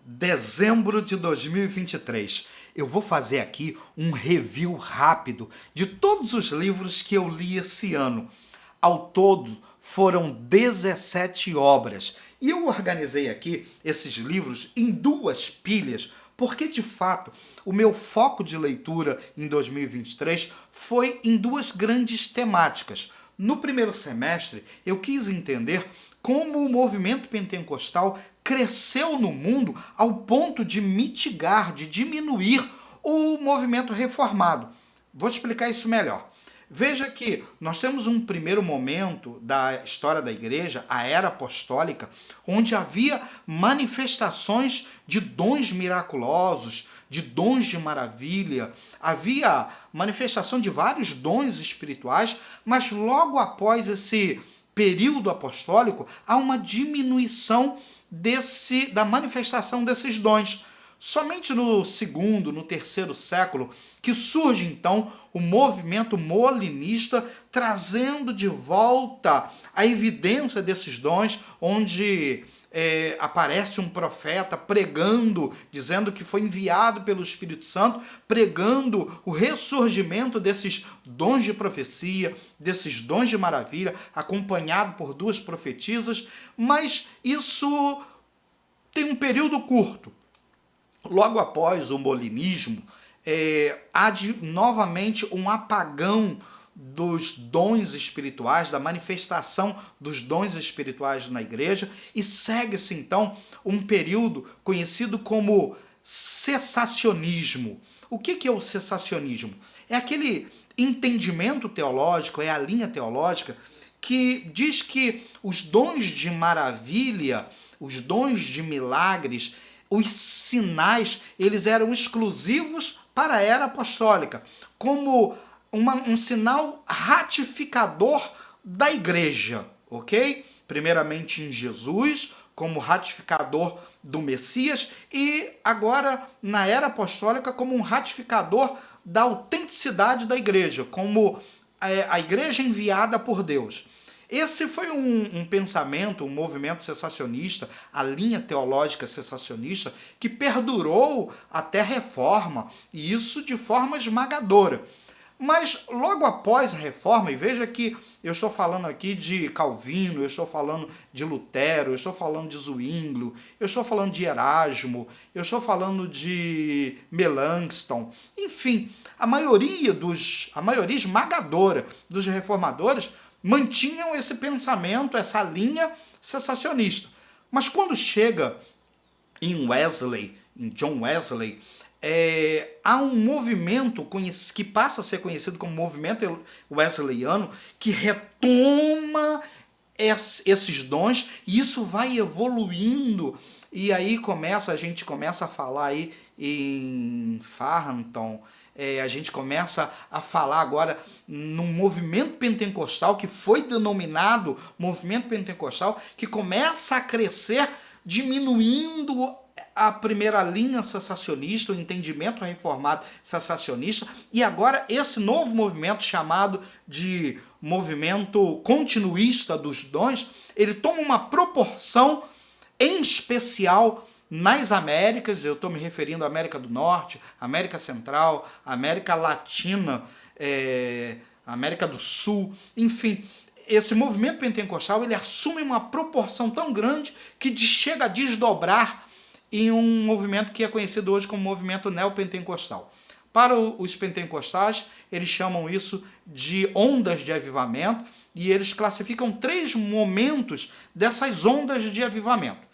Dezembro de 2023. Eu vou fazer aqui um review rápido de todos os livros que eu li esse ano. Ao todo, foram 17 obras. E eu organizei aqui esses livros em duas pilhas, porque, de fato, o meu foco de leitura em 2023 foi em duas grandes temáticas. No primeiro semestre, eu quis entender como o movimento pentecostal cresceu no mundo ao ponto de mitigar, de diminuir o movimento reformado. Vou explicar isso melhor. Veja que nós temos um primeiro momento da história da igreja, a era apostólica, onde havia manifestações de dons miraculosos, de dons de maravilha, havia manifestação de vários dons espirituais, mas logo após esse período apostólico, há uma diminuição da manifestação desses dons. Somente no segundo, no terceiro século, que surge então o movimento molinista, trazendo de volta a evidência desses dons, onde aparece um profeta pregando, dizendo que foi enviado pelo Espírito Santo, pregando o ressurgimento desses dons de profecia, desses dons de maravilha, acompanhado por duas profetisas, mas isso tem um período curto. Logo após o molinismo, há novamente um apagão dos dons espirituais, da manifestação dos dons espirituais na igreja, e segue-se então um período conhecido como cessacionismo. O que é o cessacionismo? É aquele entendimento teológico, é a linha teológica que diz que os dons de maravilha, os dons de milagres, os sinais, eles eram exclusivos para a era apostólica, como um sinal ratificador da igreja, ok? Primeiramente em Jesus, como ratificador do Messias, e agora na era apostólica como um ratificador da autenticidade da igreja, como a igreja enviada por Deus. Esse foi um pensamento, um movimento cessacionista, a linha teológica cessacionista, que perdurou até a Reforma, e isso de forma esmagadora. Mas logo após a Reforma, e veja que eu estou falando aqui de Calvino, eu estou falando de Lutero, eu estou falando de Zwinglio, eu estou falando de Erasmo, eu estou falando de Melanchthon, enfim, a maioria esmagadora dos reformadores mantinham esse pensamento, essa linha cessacionista. Mas quando chega em Wesley, em John Wesley, há um movimento que passa a ser conhecido como movimento wesleyano, que retoma esses dons, e isso vai evoluindo, e aí a gente começa a falar aí em Farrington, a gente começa a falar agora num movimento pentecostal que foi denominado movimento pentecostal, que começa a crescer, diminuindo a primeira linha cessacionista, o entendimento reformado cessacionista, e agora esse novo movimento chamado de movimento continuista dos dons, ele toma uma proporção, em especial nas Américas. Eu estou me referindo à América do Norte, América Central, América Latina, América do Sul, enfim. Esse movimento pentecostal, ele assume uma proporção tão grande que chega a desdobrar em um movimento que é conhecido hoje como movimento neopentecostal. Para os pentecostais, eles chamam isso de ondas de avivamento, e eles classificam 3 momentos dessas ondas de avivamento.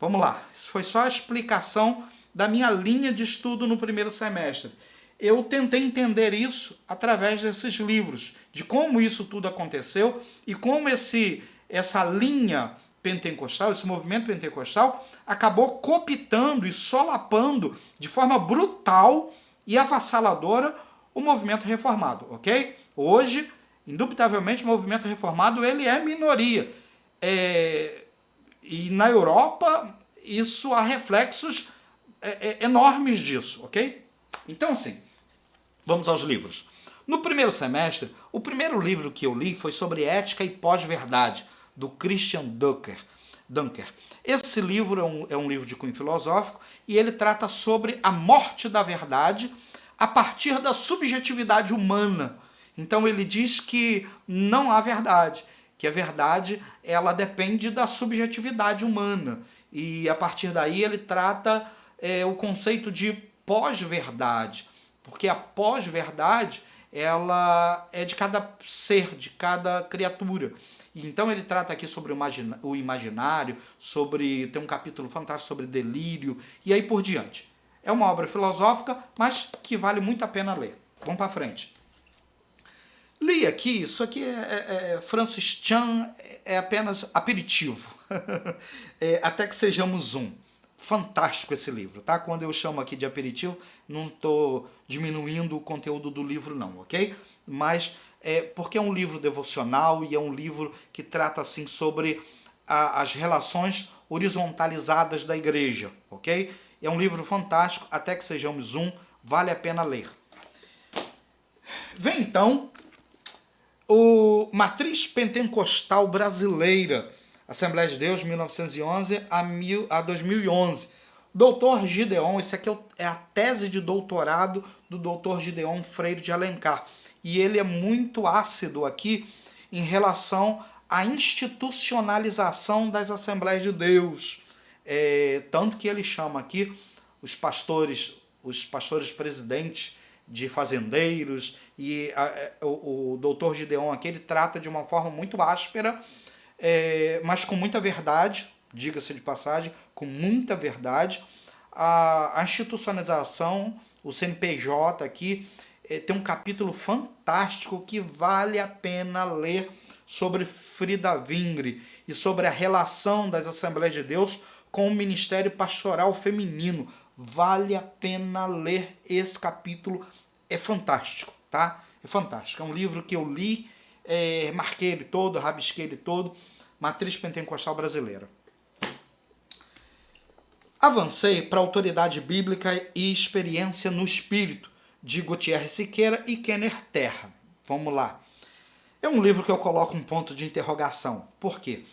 Vamos lá, isso foi só a explicação da minha linha de estudo no primeiro semestre. Eu tentei entender isso através desses livros, de como isso tudo aconteceu e como essa linha pentecostal, esse movimento pentecostal, acabou cooptando e solapando de forma brutal e avassaladora o movimento reformado, ok? Hoje, indubitavelmente, o movimento reformado ele é minoria. E na Europa, isso há reflexos enormes disso, ok? Então, assim, vamos aos livros. No primeiro semestre, o primeiro livro que eu li foi sobre ética e pós-verdade, do Christian Ducker. Dunker. Esse livro é um livro de cunho filosófico e ele trata sobre a morte da verdade a partir da subjetividade humana. Então ele diz que não há verdade, que a verdade ela depende da subjetividade humana. E a partir daí ele trata o conceito de pós-verdade, porque a pós-verdade ela é de cada ser, de cada criatura. E então ele trata aqui sobre o imaginário, tem um capítulo fantástico sobre delírio e aí por diante. É uma obra filosófica, mas que vale muito a pena ler. Vamos para frente. Li aqui, isso aqui é Francis Chan, é apenas aperitivo. Até que sejamos um. Fantástico esse livro, tá? Quando eu chamo aqui de aperitivo, não estou diminuindo o conteúdo do livro não, ok? Mas porque é um livro devocional e é um livro que trata assim sobre as relações horizontalizadas da igreja, ok? É um livro fantástico, até que sejamos um, vale a pena ler. Vem então o Matriz Pentecostal Brasileira, Assembleia de Deus, 1911 a 2011. Doutor Gideon, esse aqui é a tese de doutorado do Doutor Gideon Freire de Alencar. E ele é muito ácido aqui em relação à institucionalização das Assembleias de Deus. Tanto que ele chama aqui os pastores presidentes de fazendeiros, e o doutor Gideon aqui ele trata de uma forma muito áspera, mas com muita verdade, diga-se de passagem, com muita verdade. A institucionalização, o CNPJ aqui, tem um capítulo fantástico que vale a pena ler sobre Frida Wingre e sobre a relação das Assembleias de Deus com o Ministério Pastoral Feminino. Vale a pena ler esse capítulo, é fantástico, tá? É fantástico, é um livro que eu li, marquei ele todo, rabisquei ele todo, Matriz Pentecostal Brasileira. Avancei para Autoridade Bíblica e Experiência no Espírito, de Gutierrez Siqueira e Kenner Terra. Vamos lá. É um livro que eu coloco um ponto de interrogação. Por quê?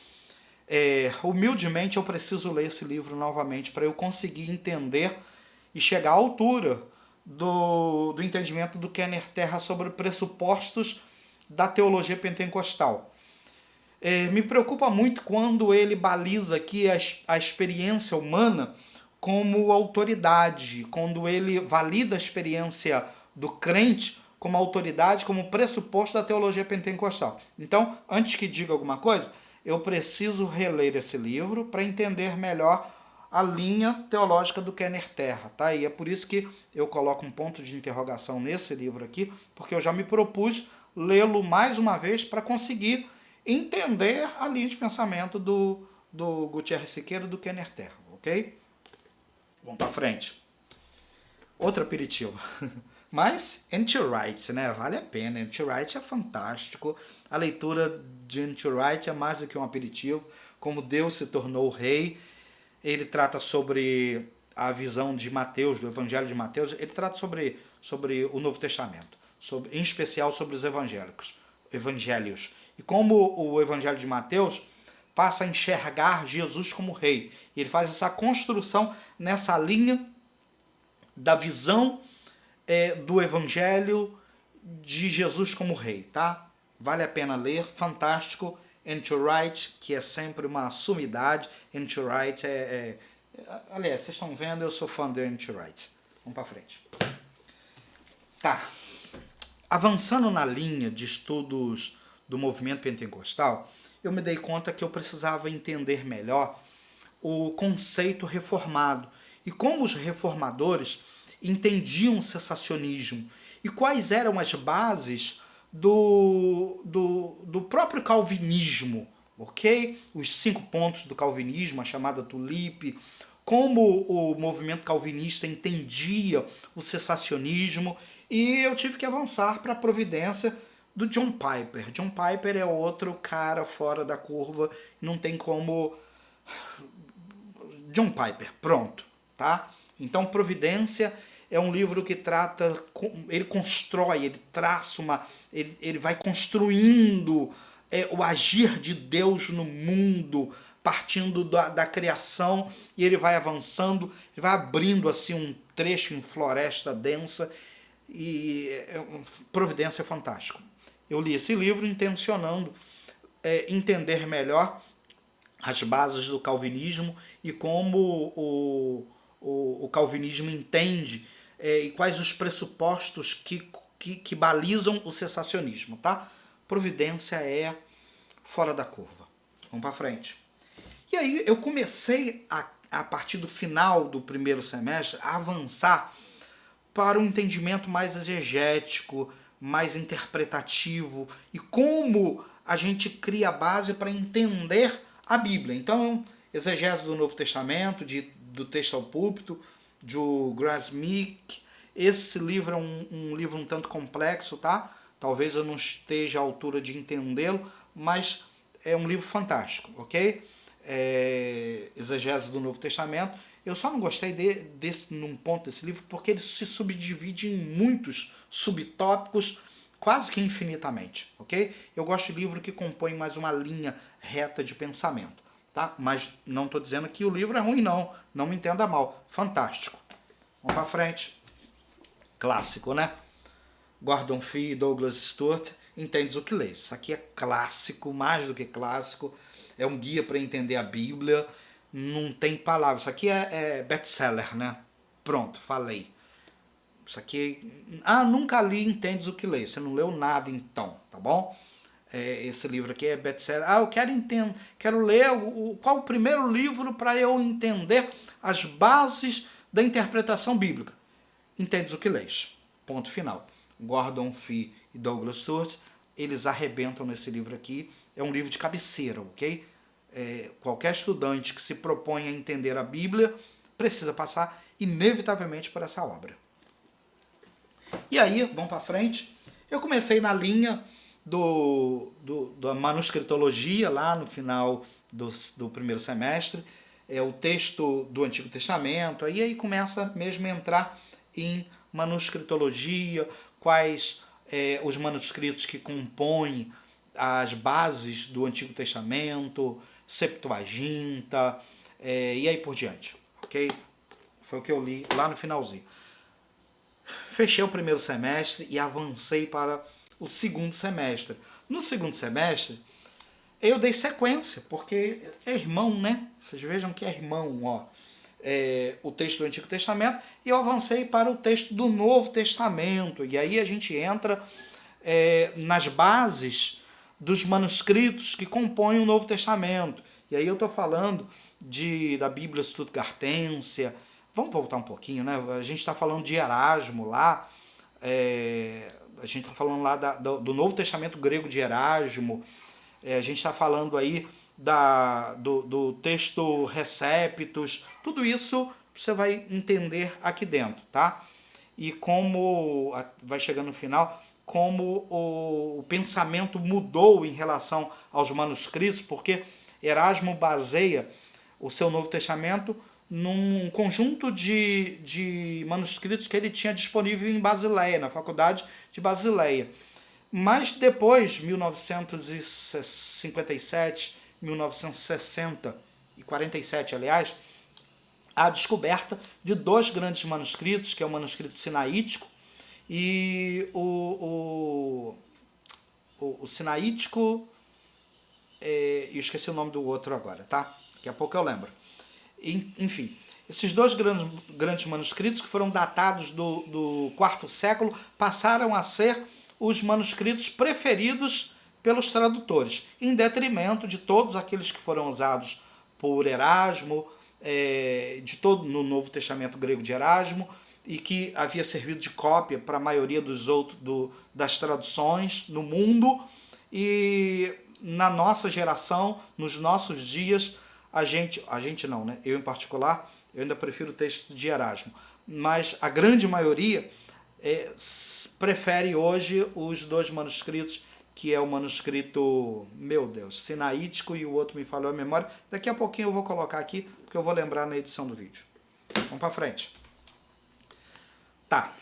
Humildemente eu preciso ler esse livro novamente para eu conseguir entender e chegar à altura do entendimento do Kenner Terra sobre pressupostos da teologia pentecostal. Me preocupa muito quando ele baliza aqui a experiência humana como autoridade, quando ele valida a experiência do crente como autoridade, como pressuposto da teologia pentecostal. Então, antes que diga alguma coisa, eu preciso reler esse livro para entender melhor a linha teológica do Kenner Terra, tá? E é por isso que eu coloco um ponto de interrogação nesse livro aqui, porque eu já me propus lê-lo mais uma vez para conseguir entender a linha de pensamento do Gutierrez Siqueira e do Kenner Terra, ok? Vamos para frente. Outro aperitivo. Mas N.T. Wright, né? Vale a pena. N.T. Wright é fantástico. A leitura de N.T. Wright é mais do que um aperitivo. Como Deus se tornou rei. Ele trata sobre a visão de Mateus, do Evangelho de Mateus. Ele trata sobre o Novo Testamento. Em especial sobre os evangelhos. E como o Evangelho de Mateus passa a enxergar Jesus como rei. E ele faz essa construção nessa linha da visão do Evangelho de Jesus como rei, tá? Vale a pena ler, fantástico. N.T. Wright, que é sempre uma sumidade. N.T. Wright aliás, vocês estão vendo, eu sou fã de N.T. Wright. Vamos para frente. Tá. Avançando na linha de estudos do movimento pentecostal, eu me dei conta que eu precisava entender melhor o conceito reformado e como os reformadores entendiam o cessacionismo e quais eram as bases do próprio calvinismo, ok? Os 5 pontos do calvinismo, a chamada tulipe, como o movimento calvinista entendia o cessacionismo, e eu tive que avançar para a providência do John Piper. John Piper é outro cara fora da curva, não tem como... John Piper, pronto, tá? Então, Providência é um livro que trata, ele constrói, ele traça ele vai construindo o agir de Deus no mundo, partindo da criação, e ele vai avançando, ele vai abrindo assim um trecho em floresta densa, e Providência é fantástico. Eu li esse livro intencionando entender melhor as bases do calvinismo e como o calvinismo entende e quais os pressupostos que balizam o cessacionismo, tá? Providência é fora da curva. Vamos para frente. E aí eu comecei, a partir do final do primeiro semestre, a avançar para um entendimento mais exegético, mais interpretativo, e como a gente cria a base para entender a Bíblia. Então, exegese do Novo Testamento, do Texto ao Púlpito, de Graham Smith. Esse livro é um livro um tanto complexo, tá? Talvez eu não esteja à altura de entendê-lo, mas é um livro fantástico, ok? Exegese do Novo Testamento. Eu só não gostei num ponto desse livro porque ele se subdivide em muitos subtópicos, quase que infinitamente, ok? Eu gosto de livro que compõe mais uma linha reta de pensamento, tá? Mas não estou dizendo que o livro é ruim, não. Não me entenda mal. Fantástico. Vamos para frente. Clássico, né? Gordon Fee e Douglas Stuart, Entendes o que lês. Isso aqui é clássico, mais do que clássico. É um guia para entender a Bíblia. Não tem palavras. Isso aqui é best-seller, né? Pronto, falei. Isso aqui... nunca li Entendes o que lês. Você não leu nada então, tá bom? Esse livro aqui é best-seller. Eu quero ler qual o primeiro livro para eu entender as bases da interpretação bíblica. Entendes o que lês. Ponto final. Gordon Fee e Douglas Stuart, eles arrebentam nesse livro aqui. É um livro de cabeceira, ok? Qualquer estudante que se propõe a entender a Bíblia precisa passar inevitavelmente por essa obra. E aí, vamos para frente. Eu comecei na linha da manuscritologia, lá no final do primeiro semestre, o texto do Antigo Testamento, aí começa mesmo a entrar em manuscritologia, quais os manuscritos que compõem as bases do Antigo Testamento, Septuaginta, e aí por diante, ok? Foi o que eu li lá no finalzinho. Fechei o primeiro semestre e avancei para o segundo semestre. No segundo semestre, eu dei sequência, porque é irmão, né? Vocês vejam que é irmão, ó. O texto do Antigo Testamento, e eu avancei para o texto do Novo Testamento. E aí a gente entra nas bases dos manuscritos que compõem o Novo Testamento. E aí eu estou falando da Bíblia Stuttgartense. Vamos voltar um pouquinho, né? A gente está falando de Erasmo lá, a gente está falando lá do Novo Testamento grego de Erasmo, a gente está falando aí do texto Receptus, tudo isso você vai entender aqui dentro, tá? E como vai chegando no final, como o pensamento mudou em relação aos manuscritos, porque Erasmo baseia o seu Novo Testamento num conjunto de manuscritos que ele tinha disponível em Basileia, na faculdade de Basileia. Mas depois, 1957, 1960 e 47, aliás, a descoberta de dois grandes manuscritos, que é o manuscrito sinaítico e o sinaítico, eu esqueci o nome do outro agora, tá? Daqui a pouco eu lembro. Enfim, esses dois grandes manuscritos, que foram datados do quarto século, passaram a ser os manuscritos preferidos pelos tradutores, em detrimento de todos aqueles que foram usados por Erasmo, de todo no Novo Testamento grego de Erasmo, e que havia servido de cópia para a maioria das traduções no mundo. E na nossa geração, nos nossos dias, a gente não, né? Eu em particular, eu ainda prefiro o texto de Erasmo, mas a grande maioria prefere hoje os dois manuscritos, que é o manuscrito, meu Deus, sinaítico, e o outro me falou a memória. Daqui a pouquinho eu vou colocar aqui, porque eu vou lembrar na edição do vídeo. Vamos para frente. Tá.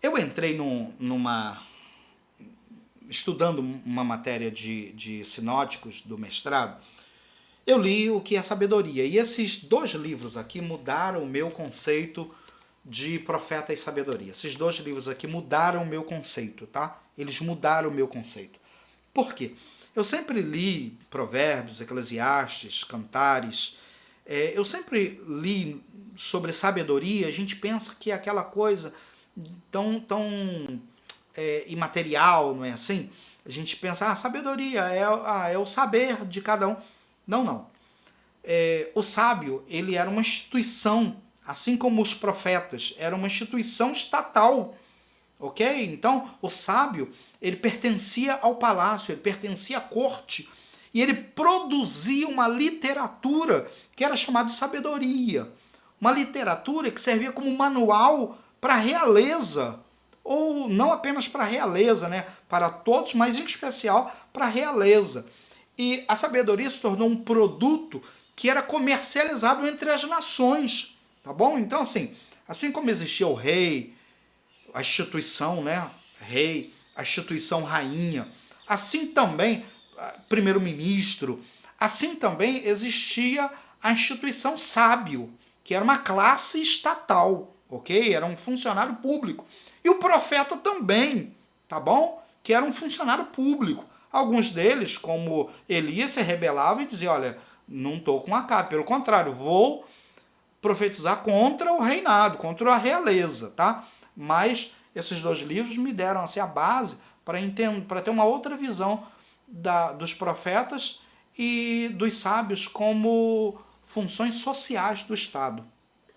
Eu entrei estudando uma matéria de sinóticos do mestrado, eu li o que é sabedoria. E esses 2 livros aqui mudaram o meu conceito de profeta e sabedoria. Esses 2 livros aqui mudaram o meu conceito, tá? Eles mudaram o meu conceito. Por quê? Eu sempre li Provérbios, Eclesiastes, Cantares. Eu sempre li sobre sabedoria. A gente pensa que é aquela coisa tão imaterial, não é assim? A gente pensa, sabedoria é o saber de cada um. Não, não. O sábio, ele era uma instituição, assim como os profetas, era uma instituição estatal, ok? Então, o sábio, ele pertencia ao palácio, ele pertencia à corte, e ele produzia uma literatura que era chamada de sabedoria. Uma literatura que servia como manual para a realeza, ou não apenas para a realeza, né? Para todos, mas em especial para a realeza. E a sabedoria se tornou um produto que era comercializado entre as nações, tá bom? Então, assim como existia o rei, a instituição, né, rei, a instituição rainha, assim também, primeiro-ministro, assim também existia a instituição sábio, que era uma classe estatal, ok? Era um funcionário público. E o profeta também, tá bom? Que era um funcionário público. Alguns deles, como Elias, se rebelavam e diziam, olha, não estou com Acabe, pelo contrário, vou profetizar contra o reinado, contra a realeza, tá? Mas esses 2 livros me deram assim, a base para ter uma outra visão dos profetas e dos sábios como funções sociais do Estado.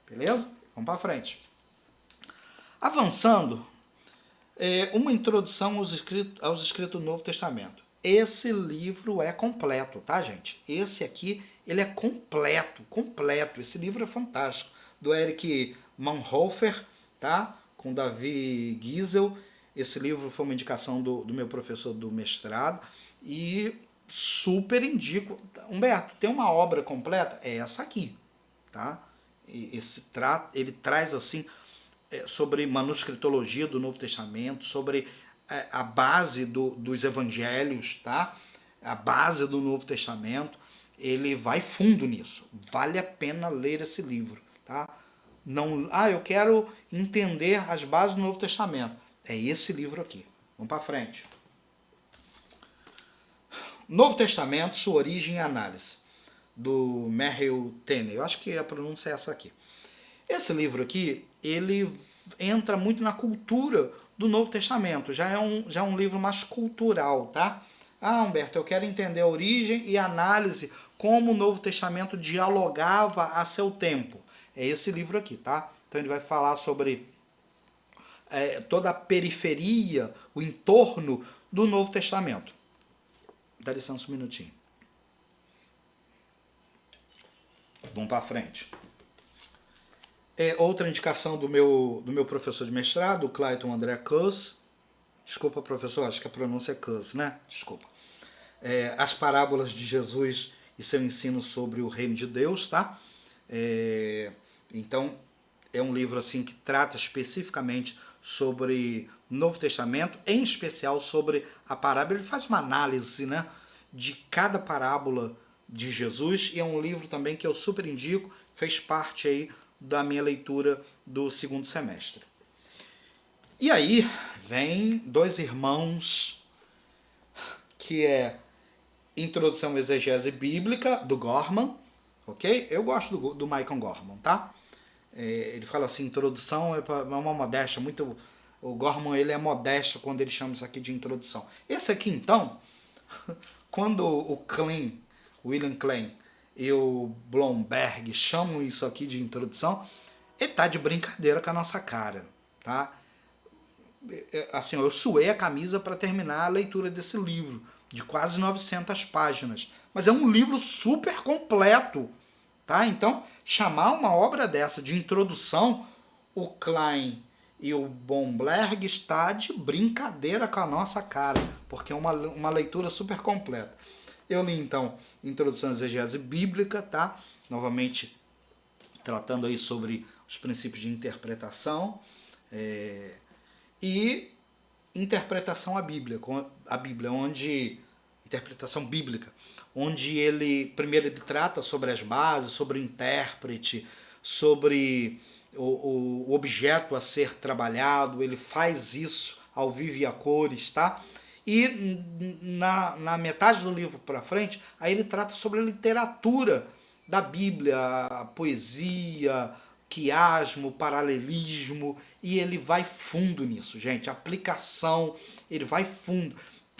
Beleza? Vamos para frente. Avançando, uma introdução aos escritos do Novo Testamento. Esse livro é completo, tá, gente? Esse aqui, ele é completo, completo. Esse livro é fantástico. Do Eric Manhofer, tá? Com Davi Giesel. Esse livro foi uma indicação do meu professor do mestrado. E super indico. Humberto, tem uma obra completa? É essa aqui, tá? Ele traz, assim, sobre manuscritologia do Novo Testamento, sobre a base dos evangelhos, tá? A base do Novo Testamento. Ele vai fundo nisso. Vale a pena ler esse livro, tá? Não, eu quero entender as bases do Novo Testamento. É esse livro aqui. Vamos para frente. Novo Testamento, sua origem e análise, do Merrill Tenney. Eu acho que a pronúncia é essa aqui. Esse livro aqui, ele entra muito na cultura do Novo Testamento. Já é um livro mais cultural, tá? Humberto, eu quero entender a origem e análise, como o Novo Testamento dialogava a seu tempo. É esse livro aqui, tá? Então ele vai falar sobre toda a periferia, o entorno do Novo Testamento. Dá licença um minutinho. Vamos para frente. Outra indicação do meu professor de mestrado, o Clayton André Cuss. Desculpa, professor, acho que a pronúncia é Cuss, né? Desculpa. As parábolas de Jesus e seu ensino sobre o reino de Deus, tá? Então, é um livro assim que trata especificamente sobre o Novo Testamento, em especial sobre a parábola. Ele faz uma análise, né, de cada parábola de Jesus, e é um livro também que eu super indico, fez parte aí da minha leitura do 2º semestre. E aí vem 2 irmãos, que é Introdução à Exegese Bíblica, do Gorman, ok? Eu gosto do Michael Gorman, tá? Ele fala assim, introdução é uma modéstia, muito... O Gorman, ele é modesto quando ele chama isso aqui de introdução. Esse aqui, então, quando o William Klein e o Blomberg chamam isso aqui de introdução, ele tá de brincadeira com a nossa cara, tá? Assim, eu suei a camisa para terminar a leitura desse livro, de quase 900 páginas. Mas é um livro super completo, tá? Então, chamar uma obra dessa de introdução, o Klein e o Blomberg está de brincadeira com a nossa cara, porque é uma leitura super completa. Eu li, então, Introdução à Exegese Bíblica, tá? Novamente, tratando aí sobre os princípios de interpretação. E interpretação à Bíblia, interpretação bíblica, onde ele primeiro ele trata sobre as bases, sobre o intérprete, sobre o objeto a ser trabalhado, ele faz isso ao vivo e a cores, tá? E na metade do livro para frente, aí ele trata sobre a literatura da Bíblia, a poesia, quiasmo, paralelismo, e ele vai fundo nisso, gente. A aplicação, ele vai fundo.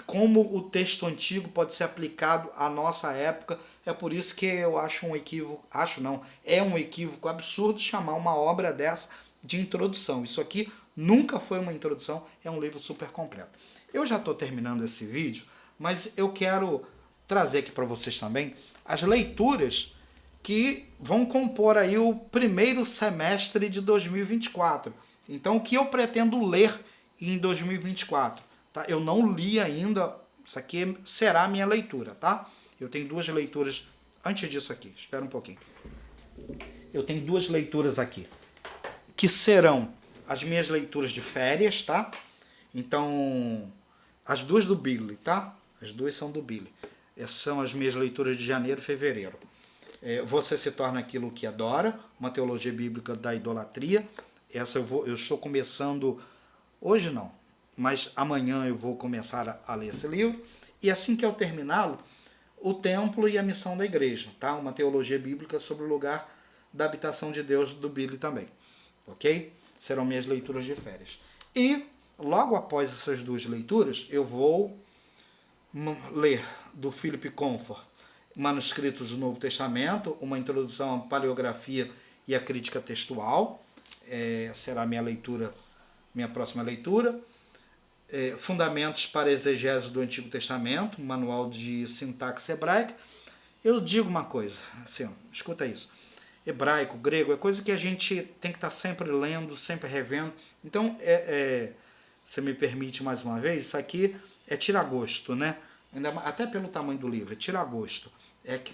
Como o texto antigo pode ser aplicado à nossa época, é por isso que eu acho um equívoco, acho não, é um equívoco absurdo chamar uma obra dessa de introdução. Isso aqui nunca foi uma introdução, é um livro super completo. Eu já estou terminando esse vídeo, mas eu quero trazer aqui para vocês também as leituras que vão compor aí o primeiro semestre de 2024. Então, o que eu pretendo ler em 2024? Tá? Eu não li ainda, isso aqui será a minha leitura, tá? Eu tenho duas leituras antes disso aqui, espera um pouquinho. Eu tenho duas leituras aqui, que serão as minhas leituras de férias, tá? Então, as duas do Billy, tá? As duas são do Billy. Essas são as minhas leituras de janeiro e fevereiro. Você se torna aquilo que adora, uma teologia bíblica da idolatria. Essa eu estou começando, hoje não, mas amanhã eu vou começar a ler esse livro. E assim que eu terminá-lo, o templo e a missão da igreja, tá? Uma teologia bíblica sobre o lugar da habitação de Deus do Billy também, ok? Serão minhas leituras de férias. E logo após essas duas leituras, eu vou ler do Philip Comfort manuscritos do Novo Testamento, uma introdução à paleografia e à crítica textual, será a minha próxima leitura. Fundamentos para a exegese do Antigo Testamento, um manual de sintaxe hebraica. Eu digo uma coisa, assim, escuta isso. Hebraico, grego, é coisa que a gente tem que estar sempre lendo, sempre revendo. Então, você me permite mais uma vez, isso aqui é tira-gosto, né? Até pelo tamanho do livro, é tira-gosto.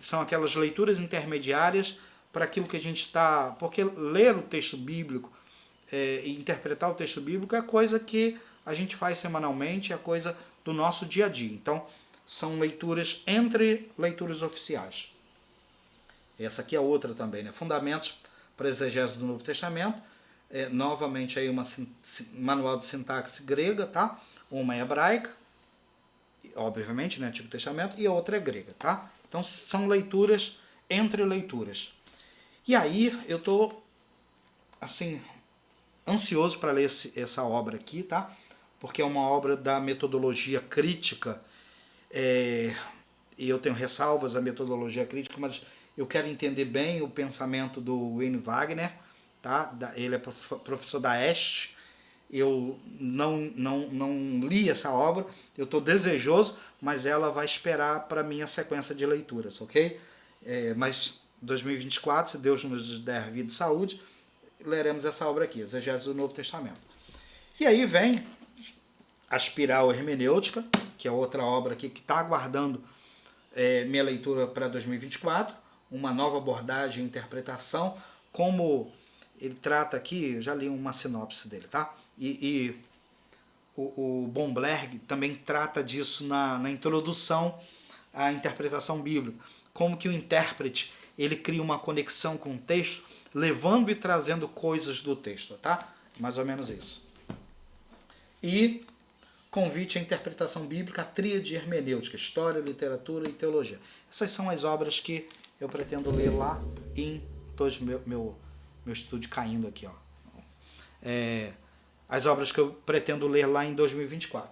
São aquelas leituras intermediárias para aquilo que a gente está... Porque ler o texto bíblico e interpretar o texto bíblico é coisa que a gente faz semanalmente, é coisa do nosso dia a dia. Então, são leituras entre leituras oficiais. Essa aqui é outra também, né? Fundamentos para a exegese do Novo Testamento. Novamente aí manual de sintaxe grega, tá? Uma é hebraica, obviamente, né, Antigo Testamento, e a outra é grega, tá? Então são leituras entre leituras. E aí eu tô assim ansioso para ler essa obra aqui, tá? Porque é uma obra da metodologia crítica. E eu tenho ressalvas à metodologia crítica, mas eu quero entender bem o pensamento do Wayne Wagner, tá? Ele é professor da Este. Eu não li essa obra, eu estou desejoso, mas ela vai esperar para a minha sequência de leituras, ok? Mas 2024, se Deus nos der vida e saúde, leremos essa obra aqui, Exegese do Novo Testamento. E aí vem a Espiral Hermenêutica, que é outra obra aqui que está aguardando minha leitura para 2024, uma nova abordagem e interpretação, como ele trata aqui, eu já li uma sinopse dele, tá? E o Bomberg também trata disso na introdução à interpretação bíblica. Como que o intérprete ele cria uma conexão com o texto, levando e trazendo coisas do texto, tá? Mais ou menos isso. E convite à interpretação bíblica, a tríade hermenêutica, história, literatura e teologia. Essas são as obras que eu pretendo ler lá em meu estúdio caindo aqui, ó. As obras que eu pretendo ler lá em 2024.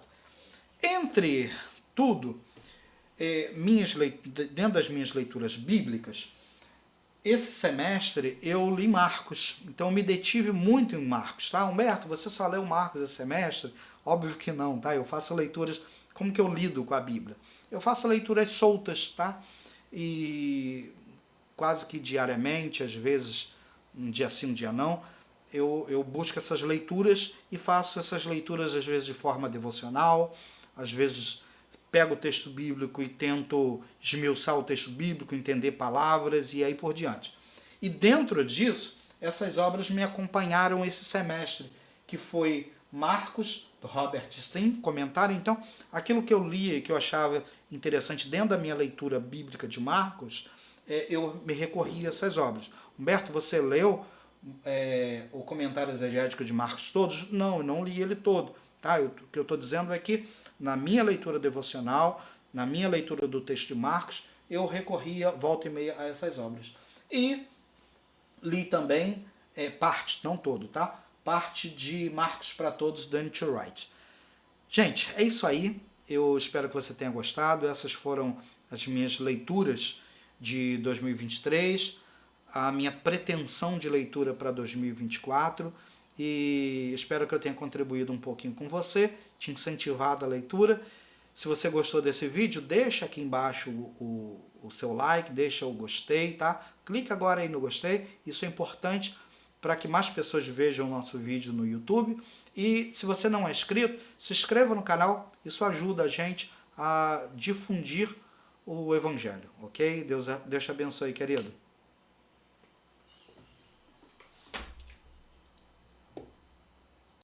Entre tudo, dentro das minhas leituras bíblicas, esse semestre eu li Marcos, então eu me detive muito em Marcos, tá? Humberto, você só leu Marcos esse semestre? Óbvio que não, tá? Eu faço leituras, como que eu lido com a Bíblia? Eu faço leituras soltas, tá? E quase que diariamente, às vezes um dia sim, um dia não, eu busco essas leituras e faço essas leituras às vezes de forma devocional, às vezes pego o texto bíblico e tento esmiuçar o texto bíblico, entender palavras e aí por diante. E dentro disso, essas obras me acompanharam esse semestre, que foi Marcos, do Robert Steen, comentário. Então, aquilo que eu lia e que eu achava interessante dentro da minha leitura bíblica de Marcos, eu me recorri a essas obras. Humberto, você leu o comentário exegético de Marcos todos? Não, eu não li ele todo. Tá? O que eu estou dizendo é que na minha leitura devocional, na minha leitura do texto de Marcos, eu recorria volta e meia a essas obras. E li também parte, não todo, tá? Parte de Marcos para Todos, Dane to Wright. Gente, é isso aí. Eu espero que você tenha gostado. Essas foram as minhas leituras de 2023, a minha pretensão de leitura para 2024, e espero que eu tenha contribuído um pouquinho com você, te incentivado a leitura. Se você gostou desse vídeo, deixa aqui embaixo o seu like, deixa o gostei, tá? Clica agora aí no gostei, isso é importante para que mais pessoas vejam o nosso vídeo no YouTube. E se você não é inscrito, se inscreva no canal, isso ajuda a gente a difundir o Evangelho, ok? Deus te abençoe, querido.